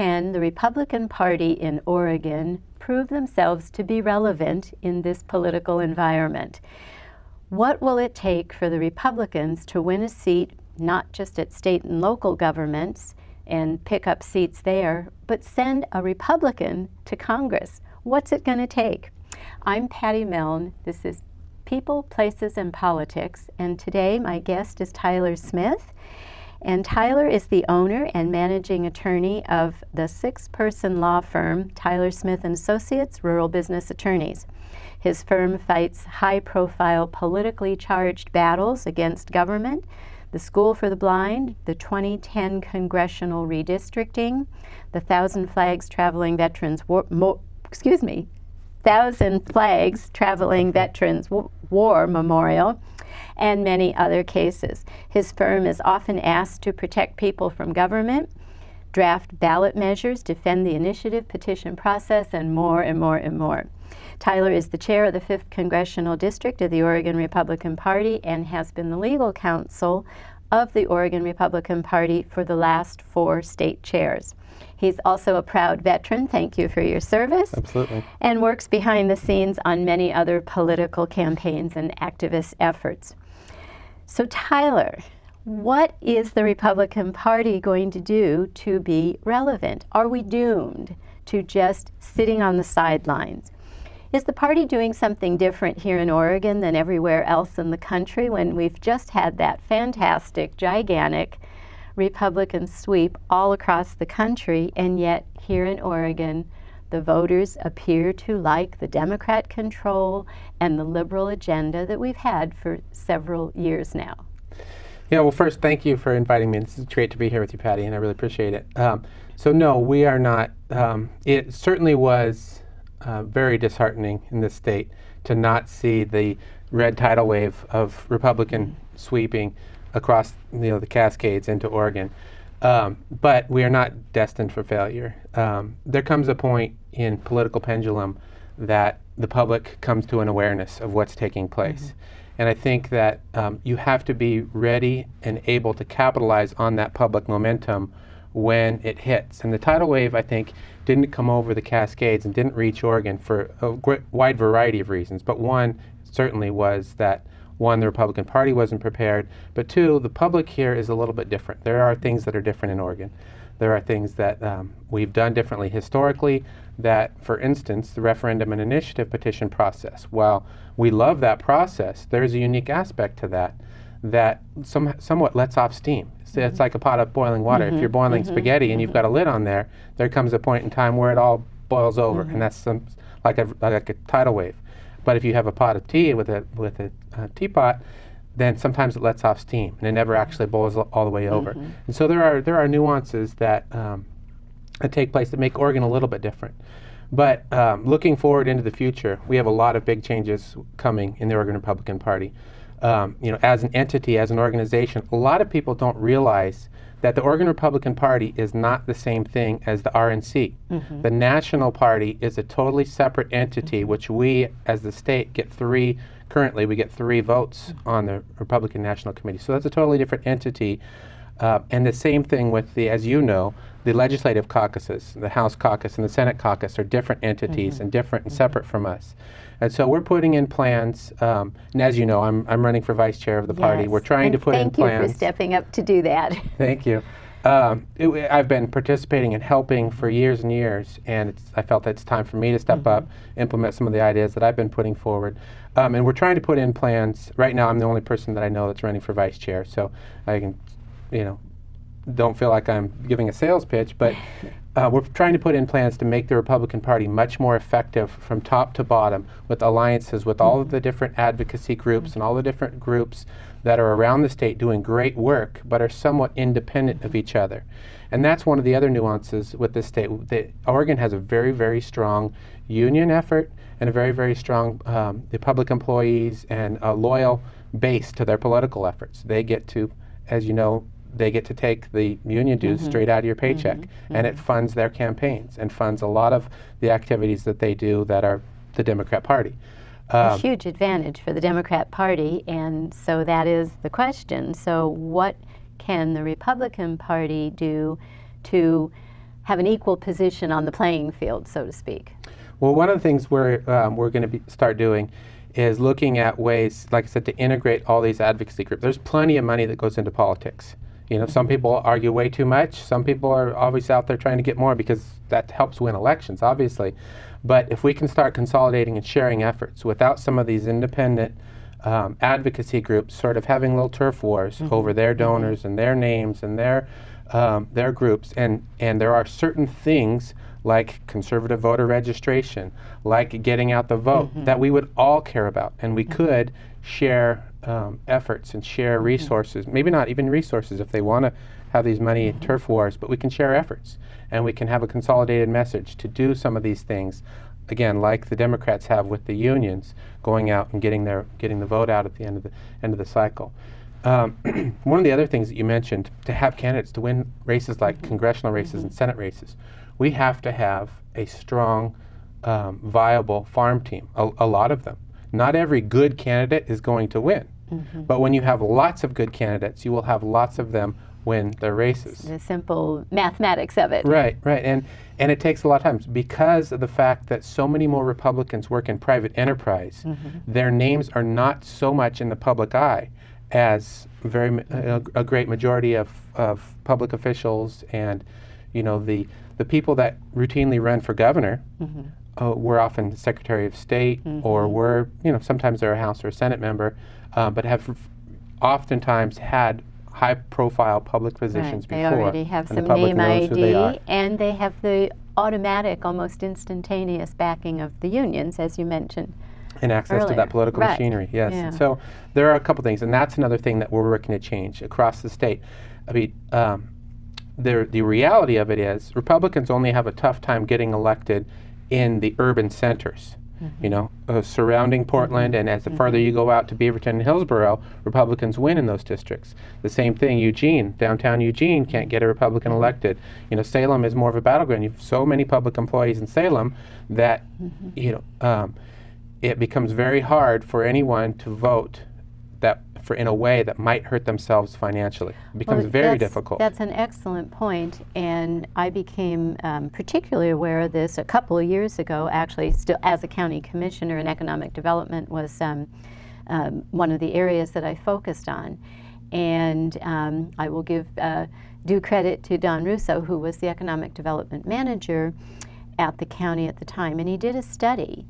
can the Republican Party in Oregon prove themselves to be relevant in this political environment? What will it take for the Republicans to win a seat, not just at state and local governments and pick up seats there, but send a Republican to Congress? What's it going to take? I'm Patti Milne. This is People, Places, and Politics, and today my guest is Tyler Smith. And Tyler is the owner and managing attorney of the 6-person law firm, Tyler Smith & Associates, Rural Business Attorneys. His firm fights high-profile, politically charged battles against government, the School for the Blind, the 2010 congressional redistricting, the Thousand Flags Traveling Veterans War Memorial, and many other cases. His firm is often asked to protect people from government, draft ballot measures, defend the initiative petition process, and more and more and more. Tyler is the chair of the 5th Congressional District of the Oregon Republican Party and has been the legal counsel of the Oregon Republican Party for the last 4 state chairs. He's also a proud veteran, thank you for your service. Absolutely. And works behind the scenes on many other political campaigns and activist efforts. So Tyler, what is the Republican Party going to do to be relevant? Are we doomed to just sitting on the sidelines? Is the party doing something different here in Oregon than everywhere else in the country when we've just had that fantastic, gigantic Republican sweep all across the country, and yet here in Oregon, the voters appear to like the Democrat control and the liberal agenda that we've had for several years now? Yeah, well, first, thank you for inviting me. It's great to be here with you, Patti, and I really appreciate it. So no, we are not. It certainly was very disheartening in this state to not see the red tidal wave of Republican sweeping across the Cascades into Oregon. But we are not destined for failure. There comes a point in political pendulum that the public comes to an awareness of what's taking place. And I think that you have to be ready and able to capitalize on that public momentum when it hits. And the tidal wave, I think, didn't come over the Cascades and didn't reach Oregon for a wide variety of reasons. But one certainly was that, one, the Republican Party wasn't prepared, but two, the public here is a little bit different. There are things that are different in Oregon. There are things that we've done differently historically, that, for instance, the referendum and initiative petition process. While we love that process, there's a unique aspect to that somewhat lets off steam. It's like a pot of boiling water. If you're boiling spaghetti and you've got a lid on there, there comes a point in time where it all boils over, and that's like a tidal wave. But if you have a pot of tea with a teapot, then sometimes it lets off steam, and it never actually boils all the way over. And so there are nuances that take place that make Oregon a little bit different. But looking forward into the future, we have a lot of big changes coming in the Oregon Republican Party. As an entity, as an organization, a lot of people don't realize that the Oregon Republican Party is not the same thing as the RNC. The National Party is a totally separate entity, which we, as the state, currently we get 3 votes on the Republican National Committee. So that's a totally different entity. And the same thing with as you know, the legislative caucuses, the House caucus and the Senate caucus are different entities and different and separate from us. And so we're putting in plans, and as you know, I'm running for vice chair of the party. We're trying to put in plans. Thank you for stepping up to do that. Thank you. I've been participating and helping for years and years, and I felt that it's time for me to step up, implement some of the ideas that I've been putting forward. And we're trying to put in plans. Right now, I'm the only person that I know that's running for vice chair, so I can, don't feel like I'm giving a sales pitch, but we're trying to put in plans to make the Republican Party much more effective from top to bottom, with alliances with all of the different advocacy groups and all the different groups that are around the state doing great work but are somewhat independent of each other. And that's one of the other nuances with this state. Oregon has a very, very strong union effort and a very, very strong the public employees and a loyal base to their political efforts. They get to, as you know, they get to take the union dues straight out of your paycheck, and it funds their campaigns and funds a lot of the activities that they do that are the Democrat Party. A huge advantage for the Democrat Party, and so that is the question. So what can the Republican Party do to have an equal position on the playing field, so to speak? Well, one of the things we're going to start doing is looking at ways, like I said, to integrate all these advocacy groups. There's plenty of money that goes into politics. You know, some people argue way too much. Some people are obviously out there trying to get more because that helps win elections, obviously. But if we can start consolidating and sharing efforts without some of these independent advocacy groups sort of having little turf wars over their donors and their names and their groups, and there are certain things like conservative voter registration, like getting out the vote, that we would all care about, and we could share efforts and share resources, maybe not even resources if they want to have these money turf wars, but we can share efforts, and we can have a consolidated message to do some of these things, again, like the Democrats have with the unions, going out and getting the vote out at the end of the cycle. One of the other things that you mentioned, to have candidates to win races like congressional races and Senate races, we have to have a strong, viable farm team, a lot of them. Not every good candidate is going to win, but when you have lots of good candidates, you will have lots of them win their races. The simple mathematics of it. Right, and it takes a lot of time because of the fact that so many more Republicans work in private enterprise. Their names are not so much in the public eye as a great majority of public officials, and you know, the people that routinely run for governor were often Secretary of State, or were, you know, sometimes they're a House or a Senate member, but have oftentimes had high-profile public positions before. They already have some name ID, and they have the automatic, almost instantaneous backing of the unions, as you mentioned. And access to that political machinery, yes. Yeah. So there are a couple things, and that's another thing that we're working to change across the state. I mean, the reality of it is Republicans only have a tough time getting elected in the urban centers, you know, surrounding Portland, and as the farther you go out to Beaverton and Hillsborough, Republicans win in those districts. The same thing, Eugene, downtown Eugene can't get a Republican elected. You know, Salem is more of a battleground. You have so many public employees in Salem that, you know, it becomes very hard for anyone to vote in a way that might hurt themselves financially. It becomes very difficult. That's an excellent point, and I became particularly aware of this a couple of years ago, actually, still as a county commissioner, and economic development was one of the areas that I focused on. And I will give due credit to Don Russo, who was the economic development manager at the county at the time, and he did a study.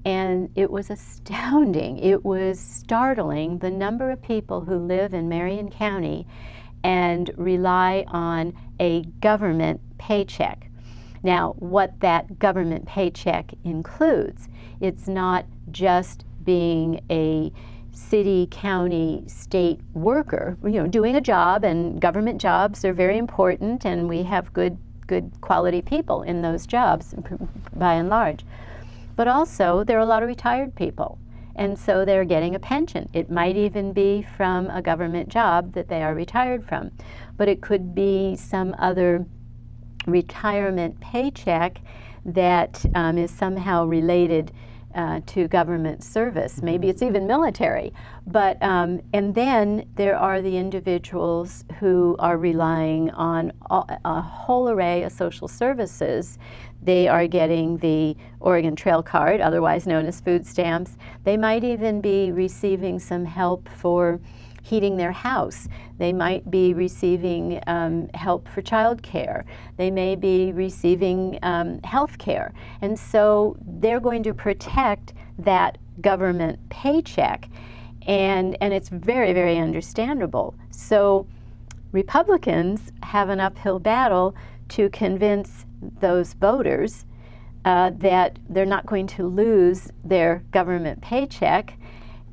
And it was astounding. It was startling, the number of people who live in Marion County and rely on a government paycheck. Now, what that government paycheck includes, it's not just being a city, county, state worker, you know, doing a job, and government jobs are very important, and we have good quality people in those jobs by and large. But also, there are a lot of retired people, and so they're getting a pension. It might even be from a government job that they are retired from, but it could be some other retirement paycheck that is somehow related to government service. Maybe it's even military. But and then there are the individuals who are relying on a whole array of social services. They are getting the Oregon Trail Card, otherwise known as food stamps. They might even be receiving some help for heating their house. They might be receiving help for child care. They may be receiving health care. And so they're going to protect that government paycheck. And it's very, very understandable. So Republicans have an uphill battle to convince those voters that they're not going to lose their government paycheck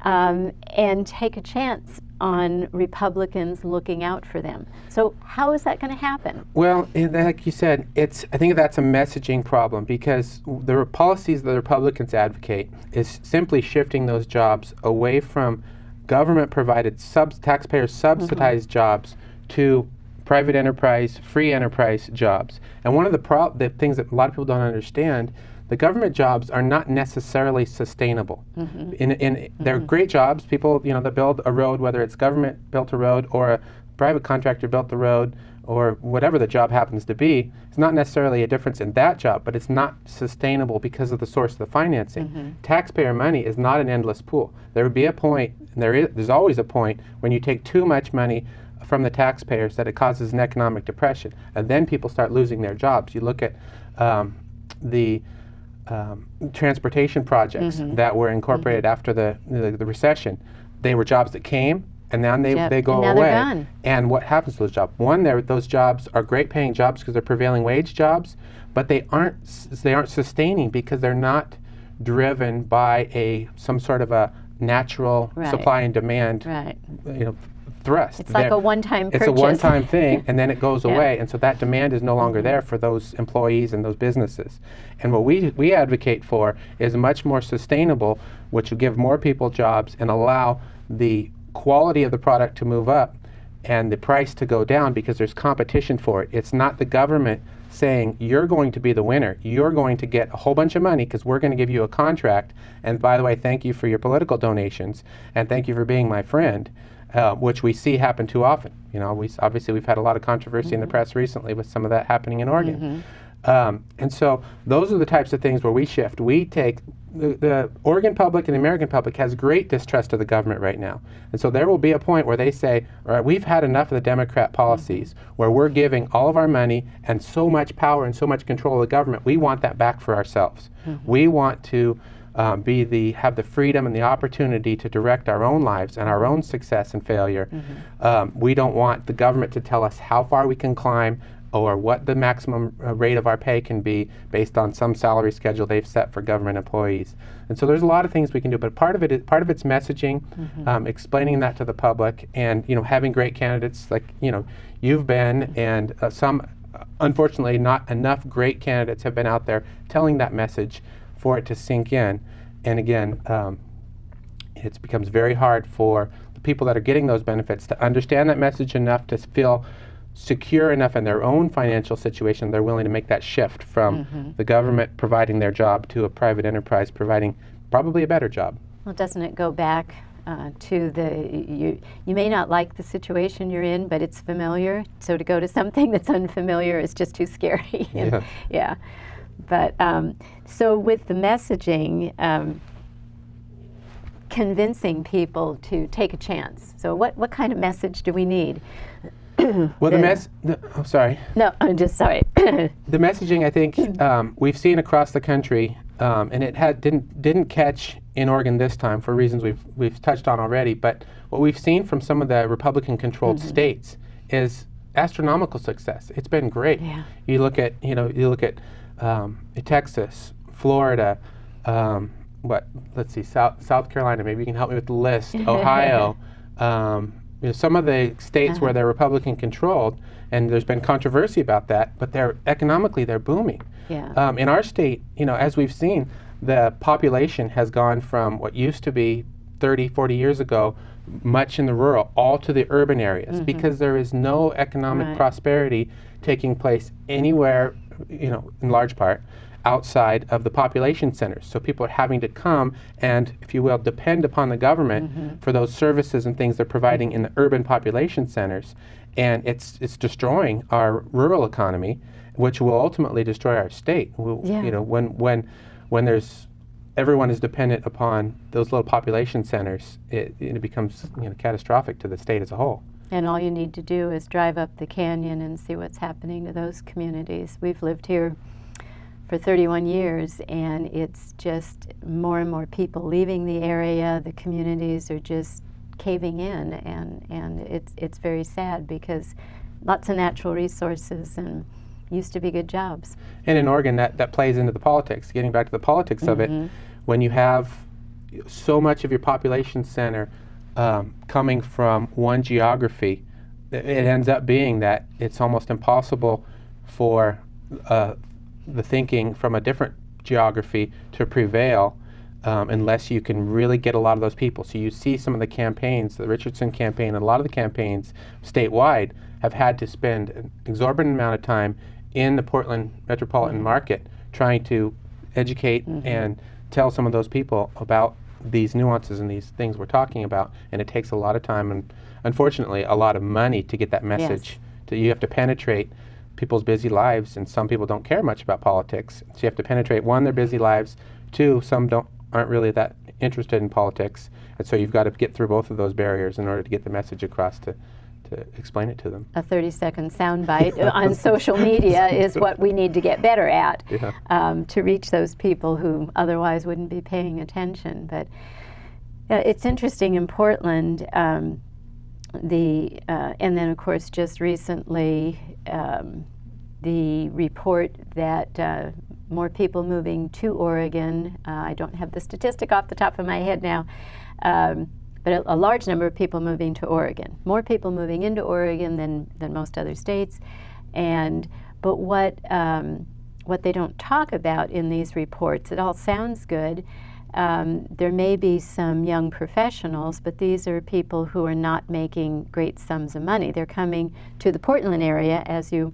and take a chance on Republicans looking out for them. So how is that going to happen? Well, like you said, I think that's a messaging problem, because the policies that the Republicans advocate is simply shifting those jobs away from government-provided, taxpayer subsidized jobs to private enterprise, free enterprise jobs. And one of the things that a lot of people don't understand, the government jobs are not necessarily sustainable. They're great jobs. People, that build a road, whether it's government built a road or a private contractor built the road, or whatever the job happens to be, it's not necessarily a difference in that job, but it's not sustainable because of the source of the financing. Taxpayer money is not an endless pool. There would be a point, and there's always a point, when you take too much money from the taxpayers that it causes an economic depression, and then people start losing their jobs. You look at the transportation projects that were incorporated after the recession. They were jobs that came, and then they go and now away. They're gone. And what happens to those jobs? One, those jobs are great paying jobs because they're prevailing wage jobs, but they aren't sustaining because they're not driven by some sort of a natural supply and demand thrust. It's like a one-time purchase. It's a one-time thing, and then it goes away, and so that demand is no longer there for those employees and those businesses. And what we advocate for is much more sustainable, which will give more people jobs and allow the quality of the product to move up and the price to go down because there's competition for it. It's not the government saying, you're going to be the winner. You're going to get a whole bunch of money because we're going to give you a contract. And by the way, thank you for your political donations, and thank you for being my friend. Which we see happen too often. Obviously we've had a lot of controversy in the press recently with some of that happening in Oregon. And so those are the types of things where we shift. We take the Oregon public and the American public has great distrust of the government right now. And so there will be a point where they say, all right, we've had enough of the Democrat policies where we're giving all of our money and so much power and so much control of the government. We want that back for ourselves. We want to have the freedom and the opportunity to direct our own lives and our own success and failure. We don't want the government to tell us how far we can climb or what the maximum rate of our pay can be based on some salary schedule they've set for government employees. And so there's a lot of things we can do, but part of it's messaging, explaining that to the public, and having great candidates like you've been, and some, unfortunately, not enough great candidates have been out there telling that message for it to sink in. And again, it becomes very hard for the people that are getting those benefits to understand that message enough to feel secure enough in their own financial situation they're willing to make that shift from the government providing their job to a private enterprise providing probably a better job. Well, doesn't it go back to you may not like the situation you're in, but it's familiar, so to go to something that's unfamiliar is just too scary. Yeah. But so with the messaging, convincing people to take a chance. So what kind of message do we need? Well, sorry. No, I'm just sorry. The messaging, I think, we've seen across the country, and it didn't catch in Oregon this time for reasons we've touched on already. But what we've seen from some of the Republican-controlled states is astronomical success. It's been great. Yeah. You look at Texas, Florida, let's see, South Carolina. Maybe you can help me with the list. Ohio. Some of the states where they're Republican-controlled, and there's been controversy about that, but economically they're booming. Yeah. In our state, as we've seen, the population has gone from what used to be 30, 40 years ago, much in the rural, all to the urban areas, because there is no economic prosperity taking place anywhere, in large part, outside of the population centers. So people are having to come and, if you will, depend upon the government for those services and things they're providing in the urban population centers. And it's destroying our rural economy, which will ultimately destroy our state. When everyone is dependent upon those little population centers, it becomes catastrophic to the state as a whole. And all you need to do is drive up the canyon and see what's happening to those communities. We've lived here for 31 years, and it's just more and more people leaving the area. The communities are just caving in, and it's very sad because lots of natural resources and used to be good jobs. And in Oregon, that plays into the politics. Getting back to the politics of it, when you have so much of your population center coming from one geography, it ends up being that it's almost impossible for the thinking from a different geography to prevail unless you can really get a lot of those people. So you see some of the campaigns, the Richardson campaign, and a lot of the campaigns statewide have had to spend an exorbitant amount of time in the Portland metropolitan market trying to educate and tell some of those people about these nuances and these things we're talking about. And it takes a lot of time and, unfortunately, a lot of money to get that message you have to penetrate people's busy lives, and some people don't care much about politics. So you have to penetrate, one, their busy lives, two, some aren't really that interested in politics, and so you've got to get through both of those barriers in order to get the message across to explain it to them. A 30-second soundbite on social media is what we need to get better at, to reach those people who otherwise wouldn't be paying attention. But it's interesting in Portland, and then of course just recently the report that more people moving to Oregon, I don't have the statistic off the top of my head now, but a large number of people moving to Oregon, more people moving into Oregon than most other states. But what they don't talk about in these reports, it all sounds good. There may be some young professionals, but these are people who are not making great sums of money. They're coming to the Portland area, as you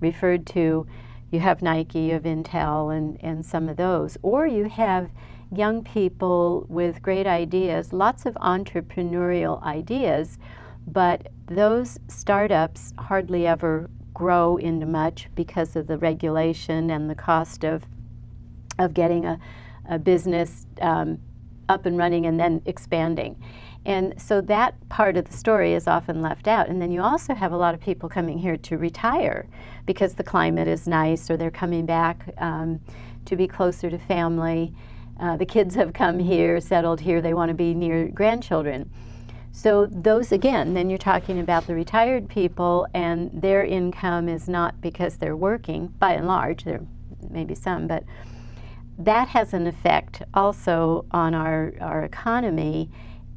referred to. You have Nike, you have Intel, and some of those. Or you have young people with great ideas, lots of entrepreneurial ideas, but those startups hardly ever grow into much because of the regulation and the cost of getting a business up and running and then expanding. And so that part of the story is often left out. And then you also have a lot of people coming here to retire because the climate is nice, or they're coming back to be closer to family. The kids have come here, settled here, they want to be near grandchildren. So those, again, then you're talking about the retired people, and their income is not because they're working, by and large, there may be some, but that has an effect also on our economy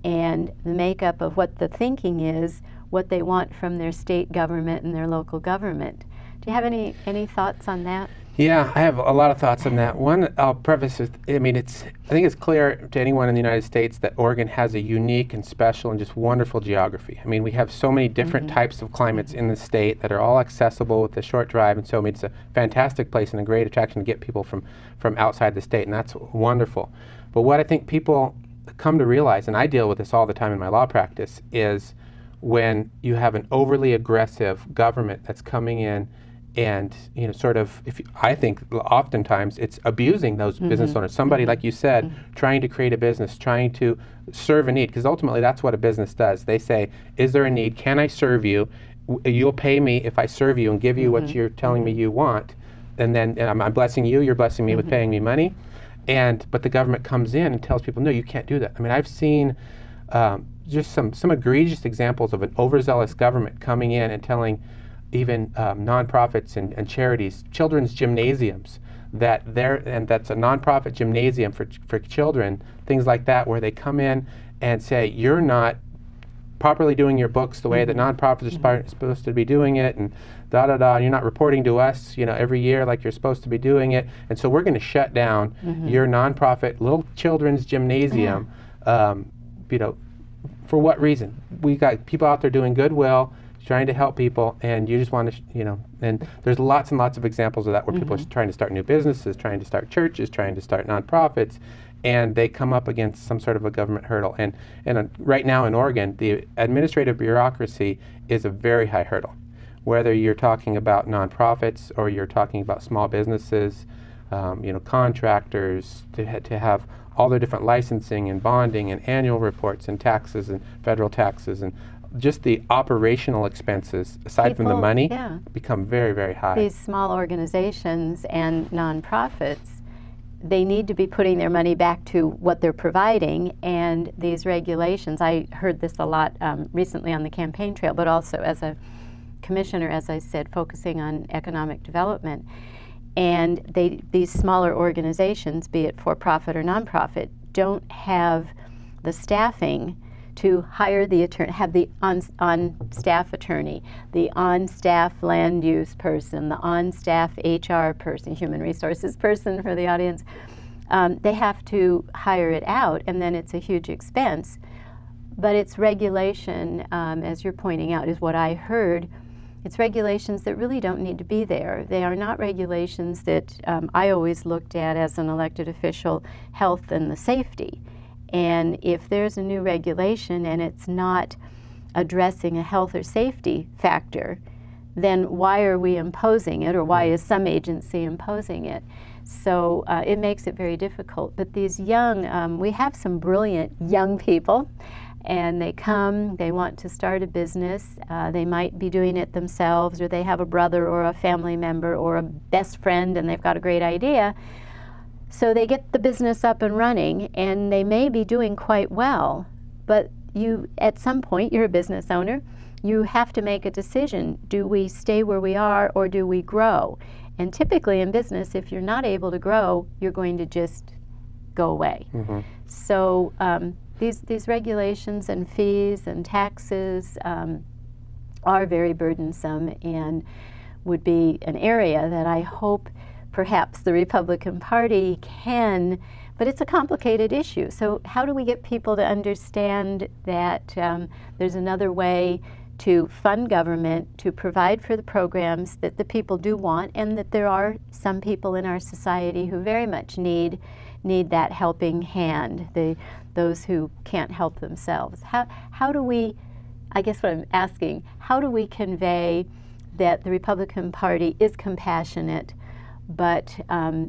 and the makeup of what the thinking is, what they want from their state government and their local government. Do you have any thoughts on that? Yeah, I have a lot of thoughts on that. One, I'll preface with, I think it's clear to anyone in the United States that Oregon has a unique and special and just wonderful geography. I mean, we have so many different types of climates in the state that are all accessible with a short drive, and so it's a fantastic place and a great attraction to get people from outside the state, and that's wonderful. But what I think people come to realize, and I deal with this all the time in my law practice, is when you have an overly aggressive government that's coming in and, I think oftentimes it's abusing those business owners. Somebody, like you said, trying to create a business, trying to serve a need, because ultimately that's what a business does. They say, is there a need? Can I serve you? You'll pay me if I serve you and give you what you're telling me you want. And then I'm blessing you, you're blessing me with paying me money. But the government comes in and tells people, no, you can't do that. I mean, I've seen just some egregious examples of an overzealous government coming in and telling even nonprofits and charities, children's gymnasiums, that's a nonprofit gymnasium for children, things like that, where they come in and say, you're not properly doing your books the way that nonprofits are supposed to be doing it, and you're not reporting to us, every year like you're supposed to be doing it, and so we're going to shut down your nonprofit little children's gymnasium. For what reason? We got people out there doing goodwill, trying to help people, and you just want to, and there's lots and lots of examples of that where people are trying to start new businesses, trying to start churches, trying to start nonprofits, and they come up against some sort of a government hurdle. And right now in Oregon, the administrative bureaucracy is a very high hurdle. Whether you're talking about nonprofits or you're talking about small businesses, contractors, to have all their different licensing and bonding and annual reports and taxes and federal taxes, and just the operational expenses, aside from the money, become very, very high. These small organizations and nonprofits, they need to be putting their money back to what they're providing, and these regulations, I heard this a lot recently on the campaign trail, but also as a commissioner, as I said, focusing on economic development. And these smaller organizations, be it for-profit or nonprofit, don't have the staffing to hire the attorney, have the on-staff attorney, the on-staff land use person, the on-staff HR person, human resources person for the audience. They have to hire it out, and then it's a huge expense. But it's regulation, as you're pointing out, is what I heard. It's regulations that really don't need to be there. They are not regulations that I always looked at as an elected official, health and the safety. And if there's a new regulation and it's not addressing a health or safety factor, then why are we imposing it, or why is some agency imposing it? So it makes it very difficult. But these young, we have some brilliant young people, and they come, they want to start a business. They might be doing it themselves, or they have a brother or a family member or a best friend, and they've got a great idea. So they get the business up and running, and they may be doing quite well. But you, at some point, you're a business owner, you have to make a decision. Do we stay where we are, or do we grow? And typically in business, if you're not able to grow, you're going to just go away. Mm-hmm. So these regulations and fees and taxes are very burdensome, and would be an area that I hope perhaps the Republican Party can, but it's a complicated issue. So how do we get people to understand that there's another way to fund government, to provide for the programs that the people do want, and that there are some people in our society who very much need that helping hand, those who can't help themselves. How do we, I guess what I'm asking, how do we convey that the Republican Party is compassionate, but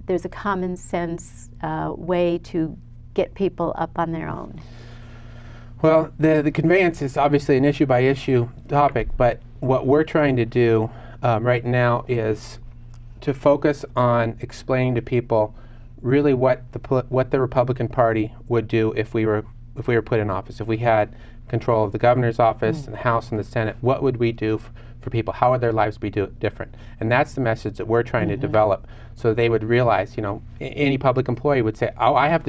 there's a common sense way to get people up on their own? Well, the conveyance is obviously an issue-by-issue topic, but what we're trying to do right now is to focus on explaining to people really what the Republican Party would do if we were put in office. If we had control of the governor's office and the House and the Senate, what would we do for people? How would their lives be different? And that's the message that we're trying to develop, so they would realize, any public employee would say, oh, I have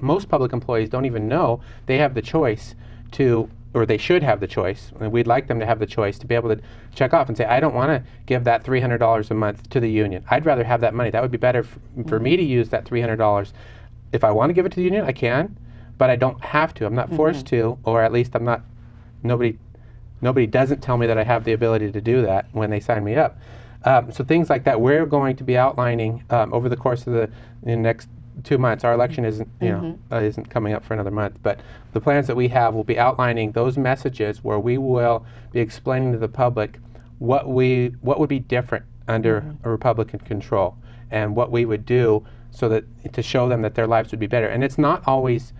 most public employees don't even know they have the choice to, or they should have the choice, and we'd like them to have the choice to be able to check off and say, I don't want to give that $300 a month to the union. I'd rather have that money. That would be better for me to use that $300. If I want to give it to the union, I can, but I don't have to. I'm not forced to, or at least I'm not, nobody doesn't tell me that I have the ability to do that when they sign me up. So things like that, we're going to be outlining over the course of the next 2 months. Our election isn't, isn't coming up for another month, but the plans that we have will be outlining those messages where we will be explaining to the public what would be different under a Republican control, and what we would do so that to show them that their lives would be better. And it's not always.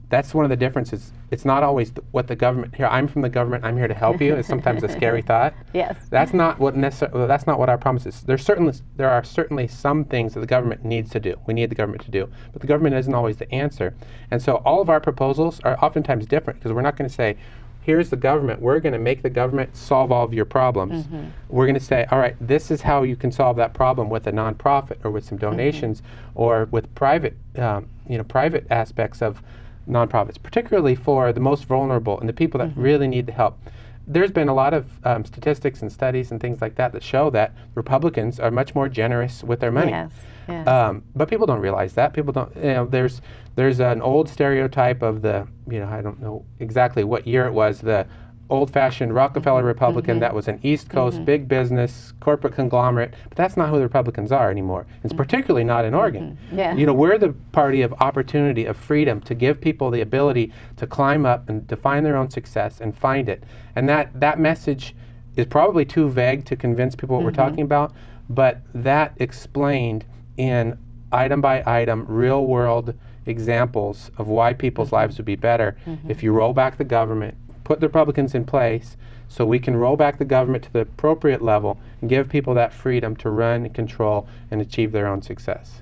That's one of the differences. It's not always what the government. Here, I'm from the government. I'm here to help you. It's sometimes a scary thought. Yes. That's not what That's not what our promise is. There are certainly some things that the government needs to do. We need the government to do, but the government isn't always the answer. And so all of our proposals are oftentimes different, because we're not going to say, here's the government. We're going to make the government solve all of your problems. We're going to say, all right, this is how you can solve that problem with a nonprofit, or with some donations, or with private aspects of nonprofits, particularly for the most vulnerable and the people that really need the help. There's been a lot of statistics and studies and things like that that show that Republicans are much more generous with their money. Yes. Yes. But people don't realize that. People don't. There's an old stereotype of the. I don't know exactly what year it was. The old-fashioned Rockefeller Republican that was an East Coast big business corporate conglomerate, but that's not who the Republicans are anymore. It's particularly not in Oregon. Yeah. We're the party of opportunity, of freedom, to give people the ability to climb up and define their own success and find it. And that message is probably too vague to convince people what we're talking about, but that explained in item by item, real world examples of why people's lives would be better if you roll back the government, put the Republicans in place, so we can roll back the government to the appropriate level and give people that freedom to run and control and achieve their own success.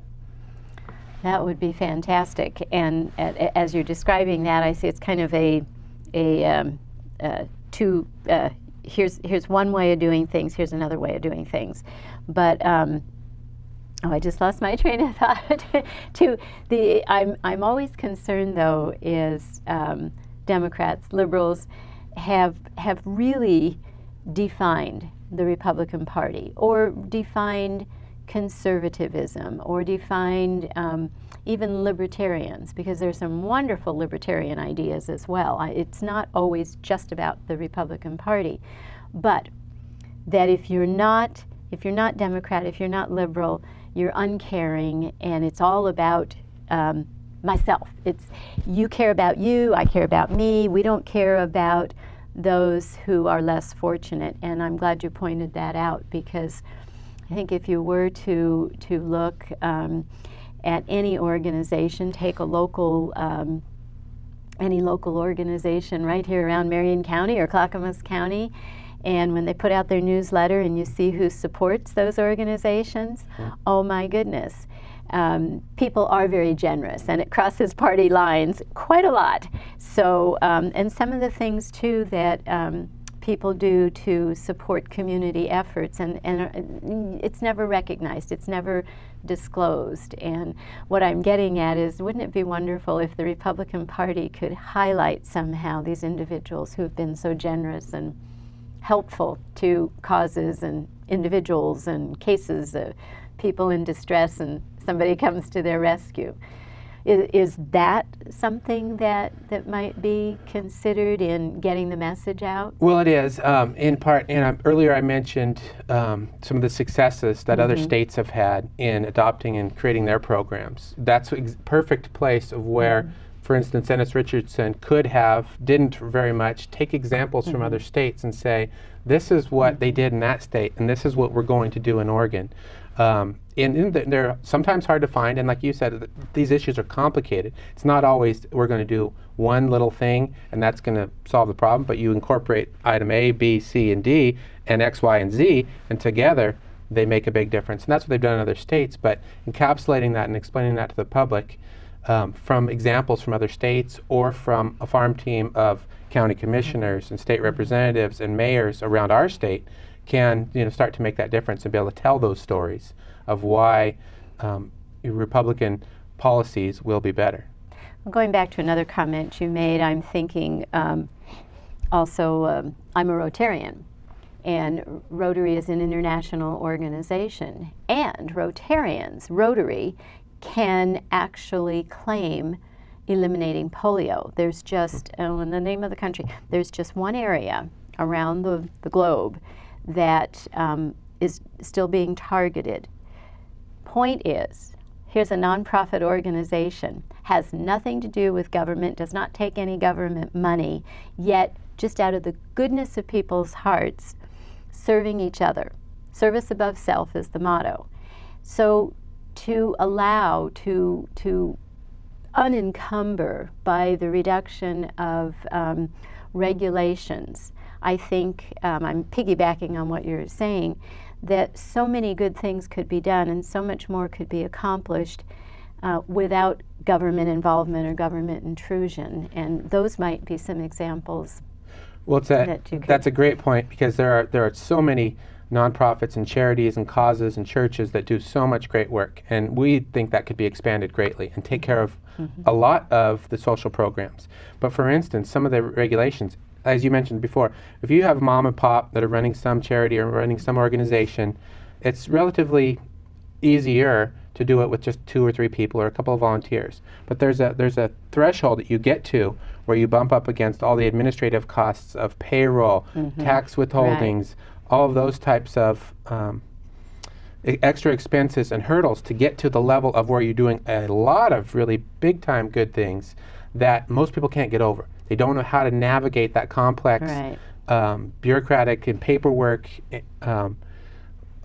That would be fantastic. And as you're describing that, I see it's kind of here's one way of doing things, here's another way of doing things. But I just lost my train of thought. I'm always concerned, though, is Democrats, liberals have really defined the Republican Party, or defined conservatism, or defined even libertarians, because there's some wonderful libertarian ideas as well. It's not always just about the Republican Party, but that if you're not Democrat, if you're not liberal, you're uncaring, and it's all about myself. It's you care about you, I care about me. We don't care about those who are less fortunate. And I'm glad you pointed that out, because I think if you were to look at any organization, take a local any local organization right here around Marion County or Clackamas County, and when they put out their newsletter and you see who supports those organizations, oh my goodness, people are very generous, and it crosses party lines quite a lot. So, and some of the things too that people do to support community efforts, and it's never recognized, it's never disclosed. And what I'm getting at is, wouldn't it be wonderful if the Republican Party could highlight somehow these individuals who have been so generous and helpful to causes and individuals and cases of people in distress, and somebody comes to their rescue. Is that something that might be considered in getting the message out? Well, it is, in part, and earlier I mentioned some of the successes that other states have had in adopting and creating their programs. That's a perfect place of where, for instance, Ennis Richardson didn't very much, take examples from other states and say, this is what they did in that state, and this is what we're going to do in Oregon. And they're sometimes hard to find, and like you said, these issues are complicated. It's not always we're going to do one little thing and that's going to solve the problem, but you incorporate item A, B, C, and D, and X, Y, and Z, and together they make a big difference. And that's what they've done in other states, but encapsulating that and explaining that to the public from examples from other states or from a farm team of county commissioners and state representatives and mayors around our state can start to make that difference and be able to tell those stories of why Republican policies will be better. Well, going back to another comment you made, I'm thinking also, I'm a Rotarian, and Rotary is an international organization, and Rotary can actually claim eliminating polio. There's just, in the name of the country, there's just one area around the globe that is still being targeted. Point is, here's a nonprofit organization, has nothing to do with government, does not take any government money, yet just out of the goodness of people's hearts, serving each other. Service above self is the motto. So to allow, to unencumber by the reduction of regulations, I think, I'm piggybacking on what you're saying, that so many good things could be done and so much more could be accomplished without government involvement or government intrusion. And those might be some examples. Well, that's a great point, because there are so many nonprofits and charities and causes and churches that do so much great work, and we think that could be expanded greatly and take care of a lot of the social programs. But for instance, some of the regulations, as you mentioned before, if you have mom and pop that are running some charity or running some organization, it's relatively easier to do it with just 2 or 3 people or a couple of volunteers. But there's a threshold that you get to where you bump up against all the administrative costs of payroll, tax withholdings, all of those types of extra expenses and hurdles to get to the level of where you're doing a lot of really big time good things that most people can't get over. They don't know how to navigate that complex bureaucratic and paperwork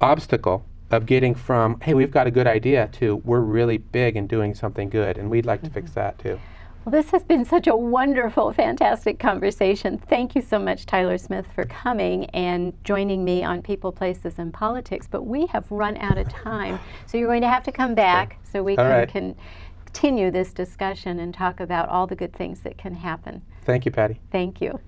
obstacle of getting from, hey, we've got a good idea, to we're really big and doing something good, and we'd like to fix that too. Well, this has been such a wonderful, fantastic conversation. Thank you so much, Tyler Smith, for coming and joining me on People, Places, and Politics. But we have run out of time, so you're going to have to come back so we can continue this discussion and talk about all the good things that can happen. Thank you, Patti. Thank you.